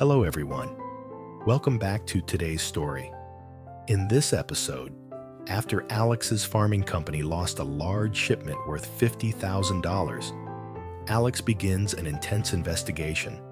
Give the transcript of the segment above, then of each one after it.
Hello everyone. Welcome back to today's story. In this episode, after Alex's farming company lost a large shipment worth $50,000, Alex begins an intense investigation,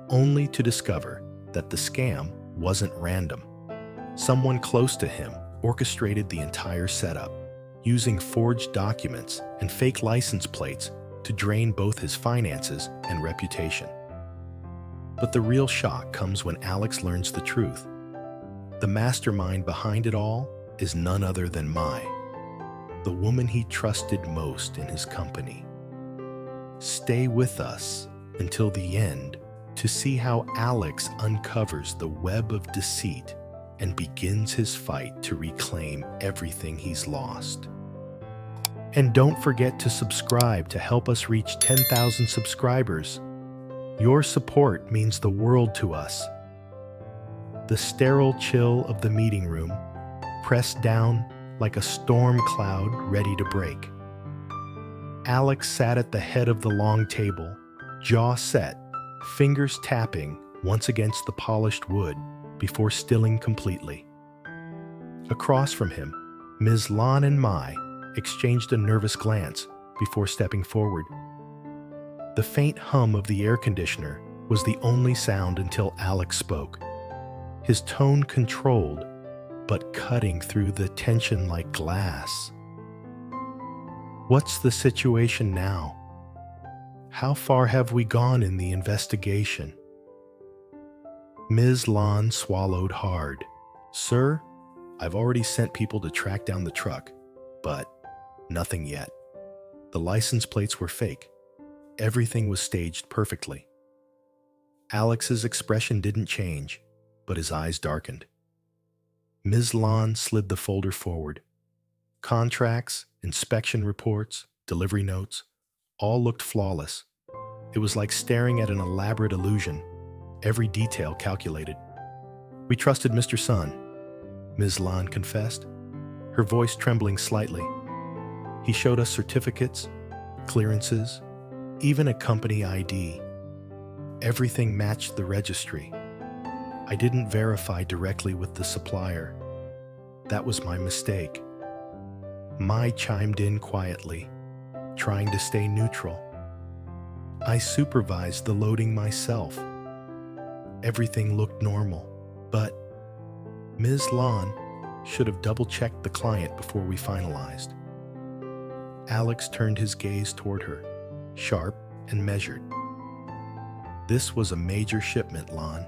only to discover that the scam wasn't random. Someone close to him orchestrated the entire setup, using forged documents and fake license plates to drain both his finances and reputation. But the real shock comes when Alex learns the truth. The mastermind behind it all is none other than Mai, the woman he trusted most in his company. Stay with us until the end to see how Alex uncovers the web of deceit and begins his fight to reclaim everything he's lost. And don't forget to subscribe to help us reach 10,000 subscribers. Your support means the world to us. The sterile chill of the meeting room pressed down like a storm cloud ready to break. Alex sat at the head of the long table, jaw set, fingers tapping once against the polished wood before stilling completely. Across from him, Ms. Lan and Mai exchanged a nervous glance before stepping forward. The faint hum of the air conditioner was the only sound until Alex spoke, his tone controlled, but cutting through the tension like glass. What's the situation now? How far have we gone in the investigation? Ms. Lan swallowed hard. Sir, I've already sent people to track down the truck, but nothing yet. The license plates were fake. Everything was staged perfectly. Alex's expression didn't change, but his eyes darkened. Ms. Lan slid the folder forward. Contracts, inspection reports, delivery notes, all looked flawless. It was like staring at an elaborate illusion, every detail calculated. We trusted Mr. Sun, Ms. Lan confessed, her voice trembling slightly. He showed us certificates, clearances, even a company ID. Everything matched the registry. I didn't verify directly with the supplier. That was my mistake. Mai chimed in quietly, trying to stay neutral. I supervised the loading myself. Everything looked normal, but Ms. Lan should have double-checked the client before we finalized. Alex turned his gaze toward her, sharp and measured. This was a major shipment, Lan.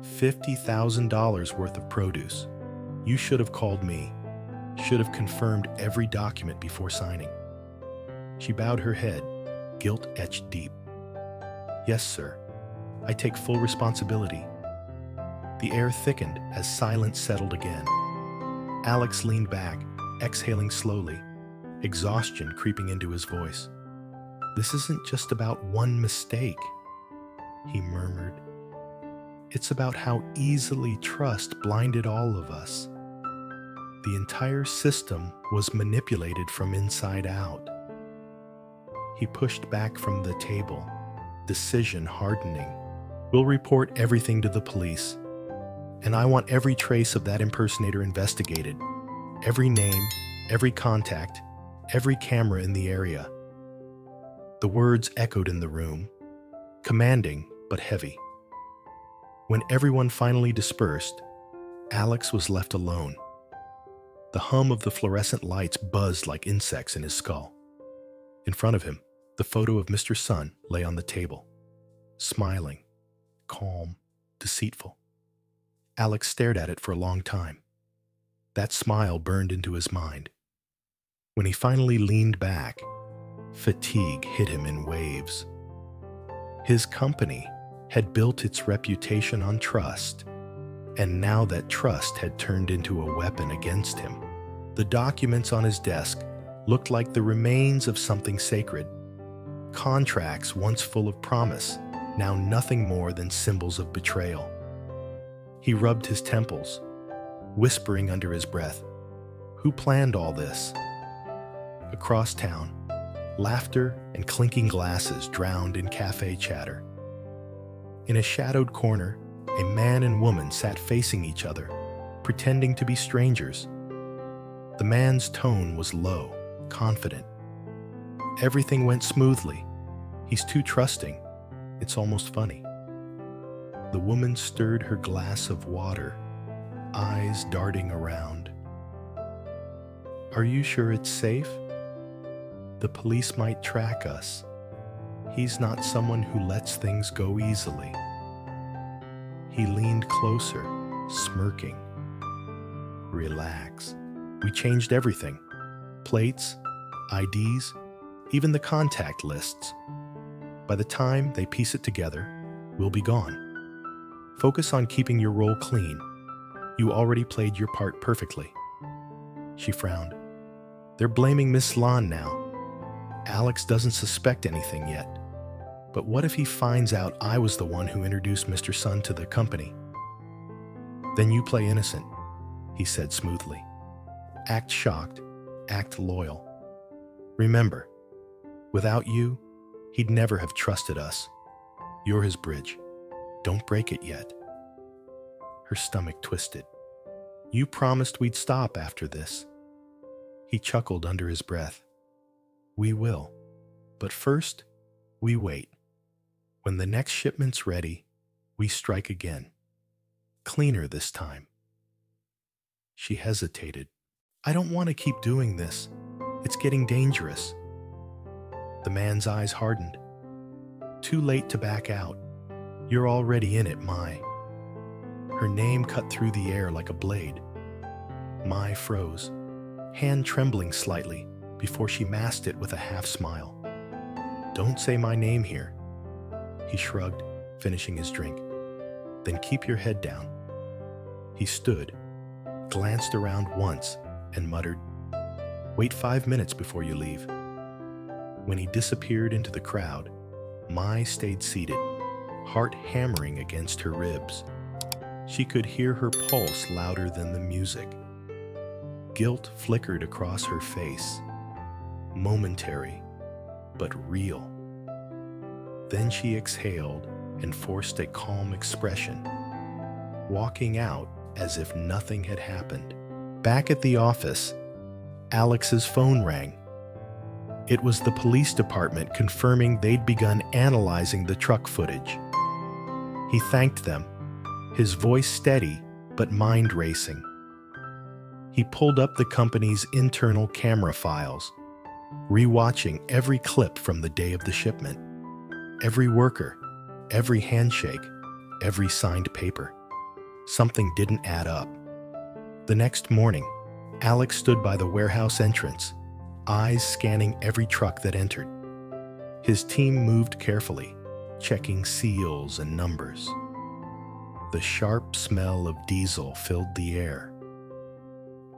$50,000 worth of produce. You should have called me, should have confirmed every document before signing. She bowed her head, guilt etched deep. Yes, sir. I take full responsibility. The air thickened as silence settled again. Alex leaned back, exhaling slowly, exhaustion creeping into his voice. This isn't just about one mistake, he murmured. It's about how easily trust blinded all of us. The entire system was manipulated from inside out. He pushed back from the table, decision hardening. We'll report everything to the police, and I want every trace of that impersonator investigated. Every name, every contact, every camera in the area. The words echoed in the room, commanding but heavy. When everyone finally dispersed, Alex was left alone. The hum of the fluorescent lights buzzed like insects in his skull. In front of him, the photo of Mr. Sun lay on the table, smiling, calm, deceitful. Alex stared at it for a long time. That smile burned into his mind. When he finally leaned back, fatigue hit him in waves. His company had built its reputation on trust, and now that trust had turned into a weapon against him. The documents on his desk looked like the remains of something sacred. Contracts once full of promise, now nothing more than symbols of betrayal. He rubbed his temples, whispering under his breath, "Who planned all this?" Across town, laughter and clinking glasses drowned in cafe chatter. In a shadowed corner, a man and woman sat facing each other, pretending to be strangers. The man's tone was low, confident. Everything went smoothly. He's too trusting. It's almost funny. The woman stirred her glass of water, eyes darting around. Are you sure it's safe? The police might track us. He's not someone who lets things go easily. He leaned closer, smirking. Relax. We changed everything. Plates, IDs, even the contact lists. By the time they piece it together, we'll be gone. Focus on keeping your role clean. You already played your part perfectly. She frowned. They're blaming Miss Lon now. Alex doesn't suspect anything yet. But what if he finds out I was the one who introduced Mr. Sun to the company? Then you play innocent, he said smoothly. Act shocked, act loyal. Remember, without you, he'd never have trusted us. You're his bridge. Don't break it yet. Her stomach twisted. You promised we'd stop after this. He chuckled under his breath. We will. But first, we wait. When the next shipment's ready, we strike again. Cleaner this time. She hesitated. I don't want to keep doing this. It's getting dangerous. The man's eyes hardened. Too late to back out. You're already in it, Mai. Her name cut through the air like a blade. Mai froze, hand trembling slightly before she masked it with a half smile. Don't say my name here. He shrugged, finishing his drink. Then keep your head down. He stood, glanced around once, and muttered, Wait 5 minutes before you leave. When he disappeared into the crowd, Mai stayed seated, heart hammering against her ribs. She could hear her pulse louder than the music. Guilt flickered across her face, momentary, but real. Then she exhaled and forced a calm expression, walking out as if nothing had happened. Back at the office, Alex's phone rang. It was the police department confirming they'd begun analyzing the truck footage. He thanked them, his voice steady but mind racing. He pulled up the company's internal camera files, rewatching every clip from the day of the shipment. Every worker, every handshake, every signed paper. Something didn't add up. The next morning, Alex stood by the warehouse entrance, eyes scanning every truck that entered. His team moved carefully, checking seals and numbers. The sharp smell of diesel filled the air.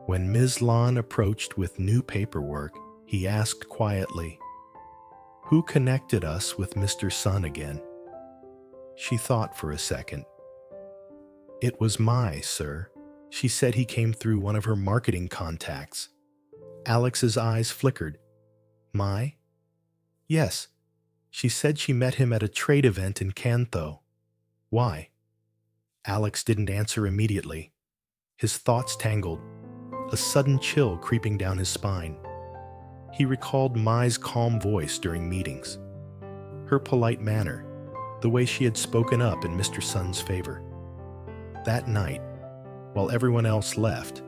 When Ms. Lon approached with new paperwork, he asked quietly, Who connected us with Mr. Sun again? She thought for a second. It was Mai, sir. She said he came through one of her marketing contacts. Alex's eyes flickered. Mai? Yes. She said she met him at a trade event in Cantho. Why? Alex didn't answer immediately. His thoughts tangled, a sudden chill creeping down his spine. He recalled Mai's calm voice during meetings, her polite manner, the way she had spoken up in Mr. Sun's favor. That night, while everyone else left,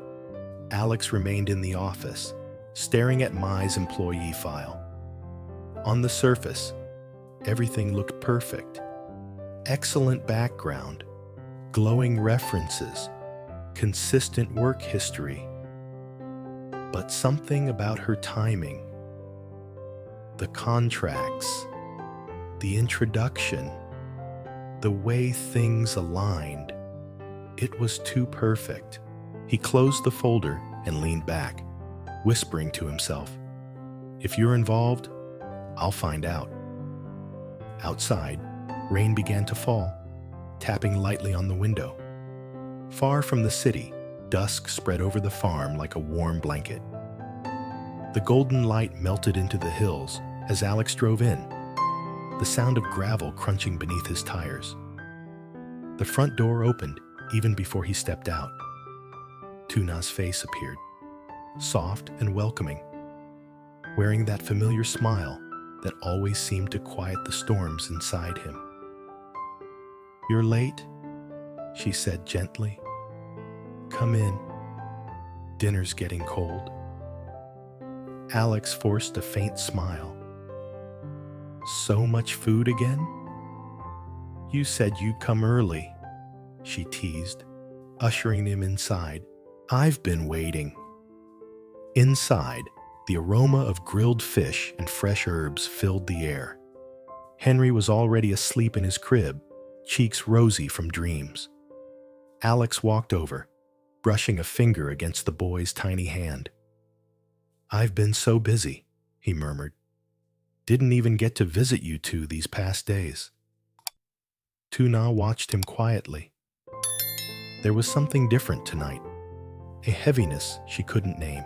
Alex remained in the office, staring at Mai's employee file. On the surface, everything looked perfect. Excellent background, glowing references, consistent work history. But something about her timing, the contracts, the introduction, the way things aligned, it was too perfect. He closed the folder and leaned back, whispering to himself, If you're involved, I'll find out. Outside, rain began to fall, tapping lightly on the window. Far from the city, dusk spread over the farm like a warm blanket. The golden light melted into the hills as Alex drove in, the sound of gravel crunching beneath his tires. The front door opened even before he stepped out. Tuna's face appeared, soft and welcoming, wearing that familiar smile that always seemed to quiet the storms inside him. "You're late," she said gently. "Come in. Dinner's getting cold." Alex forced a faint smile. "So much food again?" "You said you'd come early," she teased, ushering him inside. "I've been waiting." Inside, the aroma of grilled fish and fresh herbs filled the air. Henry was already asleep in his crib, cheeks rosy from dreams. Alex walked over, brushing a finger against the boy's tiny hand. "I've been so busy," he murmured. "Didn't even get to visit you two these past days." Tuna watched him quietly. There was something different tonight, a heaviness she couldn't name.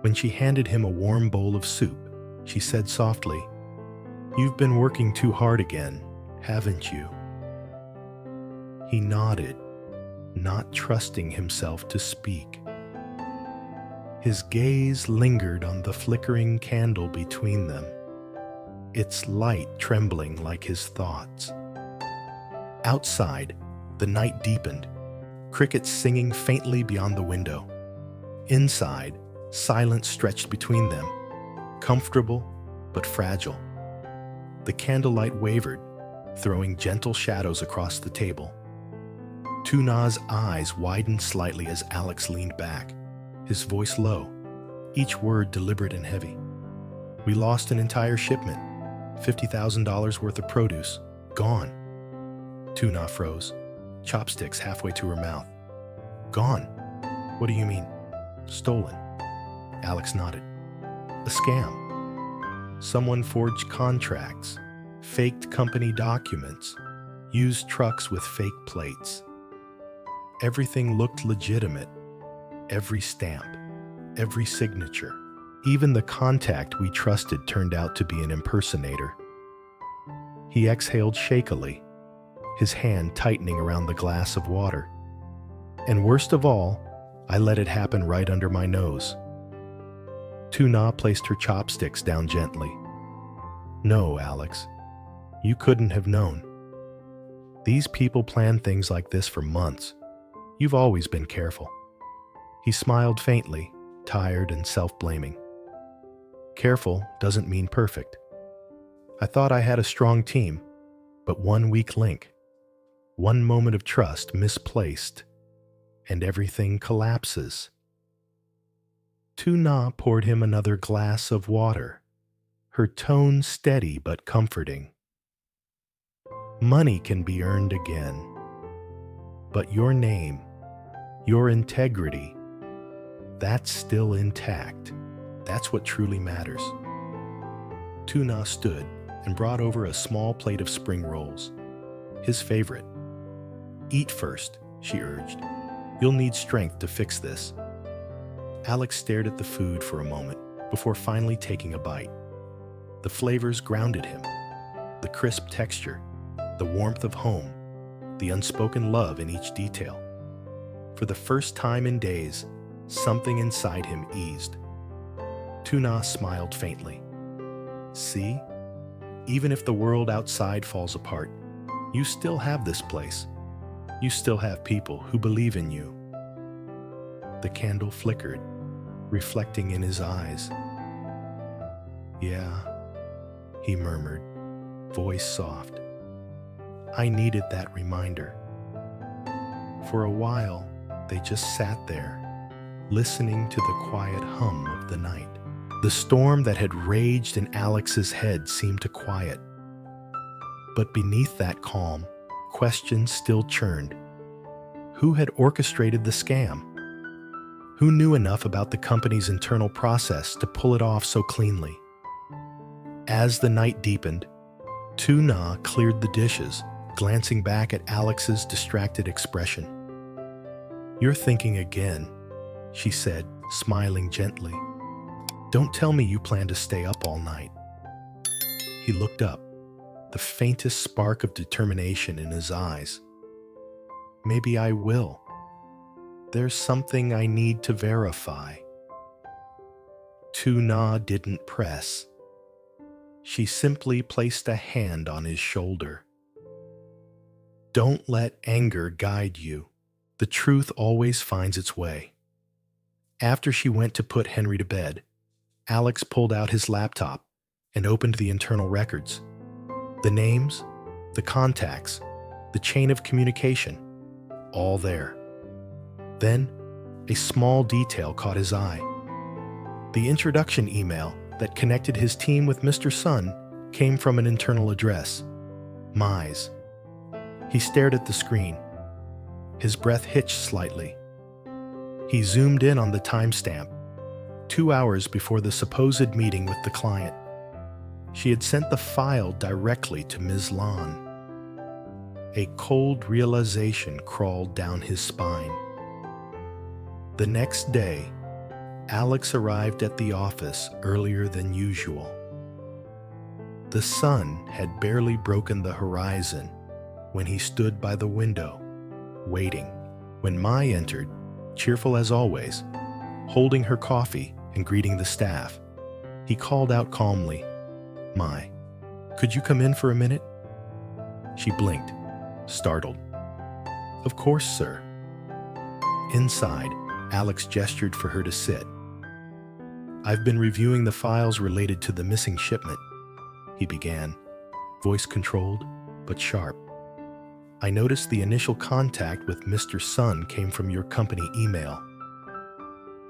When she handed him a warm bowl of soup, she said softly, "You've been working too hard again, haven't you?" He nodded, not trusting himself to speak. His gaze lingered on the flickering candle between them, its light trembling like his thoughts. Outside, the night deepened, crickets singing faintly beyond the window. Inside, silence stretched between them, comfortable but fragile. The candlelight wavered, throwing gentle shadows across the table. Tuna's eyes widened slightly as Alex leaned back, his voice low, each word deliberate and heavy. "We lost an entire shipment, $50,000 worth of produce, gone." Tuna froze, chopsticks halfway to her mouth. "Gone? What do you mean?" "Stolen." Alex nodded. "A scam. Someone forged contracts, faked company documents, used trucks with fake plates. Everything looked legitimate. Every stamp, every signature. Even the contact we trusted turned out to be an impersonator." He exhaled shakily, his hand tightening around the glass of water. "And worst of all, I let it happen right under my nose." Tuna placed her chopsticks down gently. "No, Alex, you couldn't have known. These people plan things like this for months. You've always been careful." He smiled faintly, tired and self-blaming. "Careful doesn't mean perfect. I thought I had a strong team, but one weak link, one moment of trust misplaced, and everything collapses." Tuna poured him another glass of water, her tone steady but comforting. "Money can be earned again, but your name, your integrity, that's still intact. That's what truly matters." Tuna stood and brought over a small plate of spring rolls, his favorite. "Eat first," she urged. "You'll need strength to fix this." Alex stared at the food for a moment before finally taking a bite. The flavors grounded him, the crisp texture, the warmth of home, the unspoken love in each detail. For the first time in days, something inside him eased. Tuna smiled faintly. "See? Even if the world outside falls apart, you still have this place. You still have people who believe in you." The candle flickered, reflecting in his eyes. "Yeah," he murmured, voice soft. "I needed that reminder." For a while, they just sat there, listening to the quiet hum of the night. The storm that had raged in Alex's head seemed to quiet. But beneath that calm, questions still churned. Who had orchestrated the scam? Who knew enough about the company's internal process to pull it off so cleanly? As the night deepened, Tuna cleared the dishes, glancing back at Alex's distracted expression. "You're thinking again," she said, smiling gently. "Don't tell me you plan to stay up all night." He looked up, the faintest spark of determination in his eyes. Maybe I will. There's something I need to verify. Lytuna didn't press. She simply placed a hand on his shoulder. Don't let anger guide you. The truth always finds its way. After she went to put Henry to bed, Alex pulled out his laptop and opened the internal records. The names, the contacts, the chain of communication, all there. Then, a small detail caught his eye. The introduction email that connected his team with Mr. Sun came from an internal address, Mize. He stared at the screen. His breath hitched slightly. He zoomed in on the timestamp, 2 hours before the supposed meeting with the client. She had sent the file directly to Ms. Lan. A cold realization crawled down his spine. The next day, Alex arrived at the office earlier than usual. The sun had barely broken the horizon when he stood by the window, waiting. When Mai entered, cheerful as always, holding her coffee and greeting the staff, he called out calmly, "Mai, could you come in for a minute?" She blinked, startled. "Of course, sir." Inside, Alex gestured for her to sit. "I've been reviewing the files related to the missing shipment," he began, voice controlled but sharp. "I noticed the initial contact with Mr. Sun came from your company email."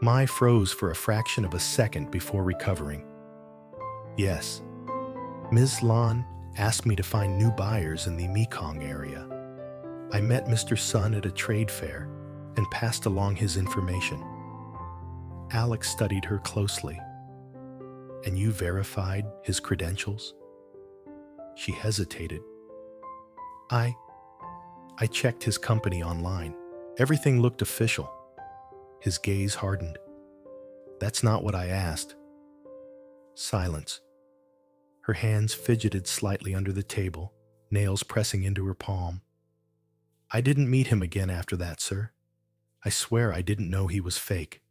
Mai froze for a fraction of a second before recovering. "Yes, Ms. Lan asked me to find new buyers in the Mekong area. I met Mr. Sun at a trade fair and passed along his information." Alex studied her closely. "And you verified his credentials?" She hesitated. I checked his company online. Everything looked official." His gaze hardened. "That's not what I asked." Silence. Her hands fidgeted slightly under the table, nails pressing into her palm. "I didn't meet him again after that, sir. I swear I didn't know he was fake."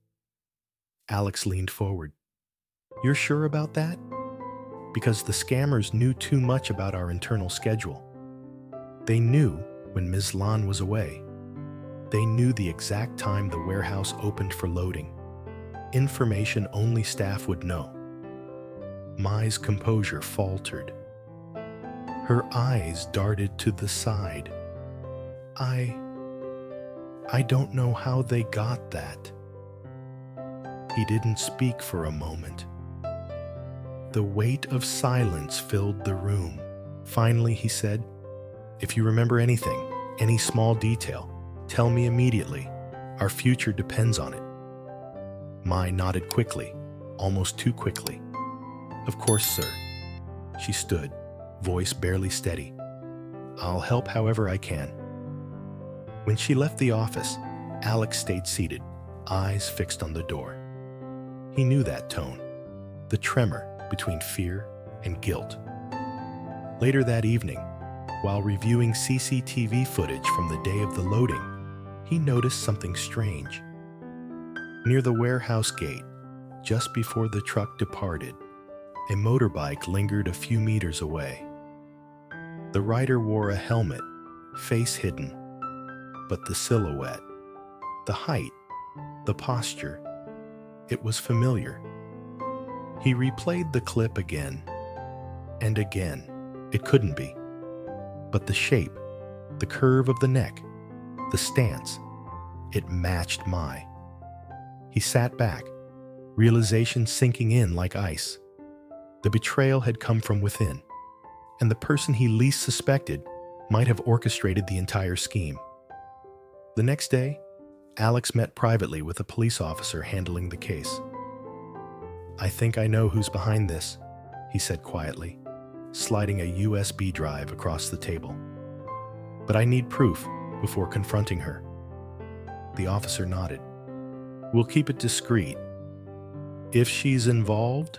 Alex leaned forward. "You're sure about that? Because the scammers knew too much about our internal schedule. They knew when Ms. Lan was away. They knew the exact time the warehouse opened for loading. Information only staff would know." Mai's composure faltered. Her eyes darted to the side. I don't know how they got that." He didn't speak for a moment. The weight of silence filled the room. Finally, he said, "If you remember anything, any small detail, tell me immediately. Our future depends on it." Mai nodded quickly, almost too quickly. "Of course, sir." She stood, voice barely steady. "I'll help however I can." When she left the office, Alex stayed seated, eyes fixed on the door. He knew that tone, the tremor between fear and guilt. Later that evening, while reviewing CCTV footage from the day of the loading, he noticed something strange. Near the warehouse gate, just before the truck departed, a motorbike lingered a few meters away. The rider wore a helmet, face hidden, but the silhouette, the height, the posture, it was familiar. He replayed the clip again and again. It couldn't be. But the shape, the curve of the neck, the stance, it matched Mai. He sat back, realization sinking in like ice. The betrayal had come from within, and the person he least suspected might have orchestrated the entire scheme. The next day, Alex met privately with a police officer handling the case. "I think I know who's behind this," he said quietly, sliding a USB drive across the table. "But I need proof before confronting her." The officer nodded. "We'll keep it discreet. If she's involved,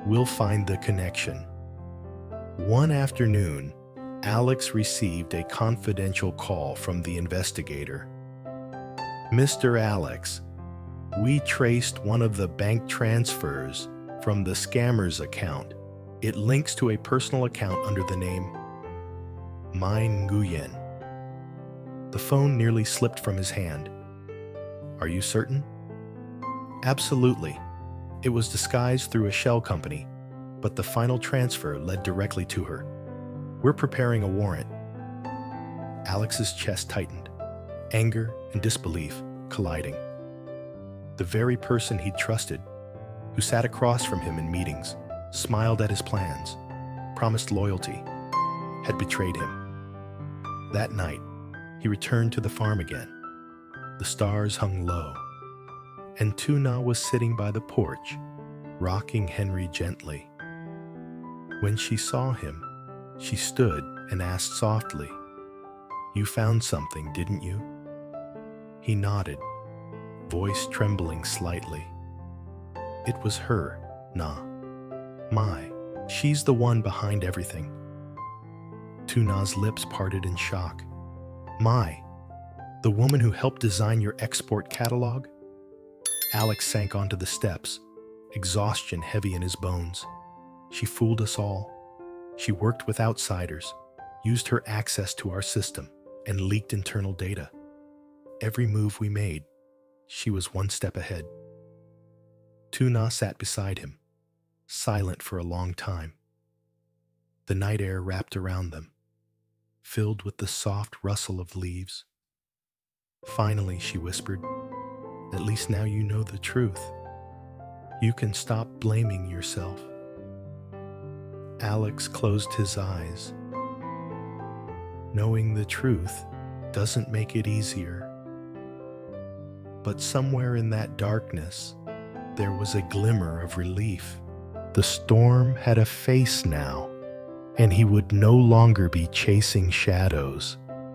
we'll find the connection." One afternoon, Alex received a confidential call from the investigator. "Mr. Alex, we traced one of the bank transfers from the scammer's account. It links to a personal account under the name Mein Nguyen." The phone nearly slipped from his hand. "Are you certain?" "Absolutely. It was disguised through a shell company, but the final transfer led directly to her. We're preparing a warrant." Alex's chest tightened, anger and disbelief colliding. The very person he'd trusted, who sat across from him in meetings, smiled at his plans, promised loyalty, had betrayed him. That night, he returned to the farm again. The stars hung low, and Tuna was sitting by the porch, rocking Henry gently. When she saw him, she stood and asked softly, "You found something, didn't you?" He nodded, voice trembling slightly. "It was her, Na. My, she's the one behind everything." Tuna's lips parted in shock. "My, the woman who helped design your export catalog?" Alex sank onto the steps, exhaustion heavy in his bones. "She fooled us all. She worked with outsiders, used her access to our system, and leaked internal data. Every move we made, she was one step ahead." Tuna sat beside him, silent for a long time. The night air wrapped around them, filled with the soft rustle of leaves. "Finally," she whispered, "at least now you know the truth. You can stop blaming yourself." Alex closed his eyes. Knowing the truth doesn't make it easier. But somewhere in that darkness, there was a glimmer of relief. The storm had a face now, and he would no longer be chasing shadows.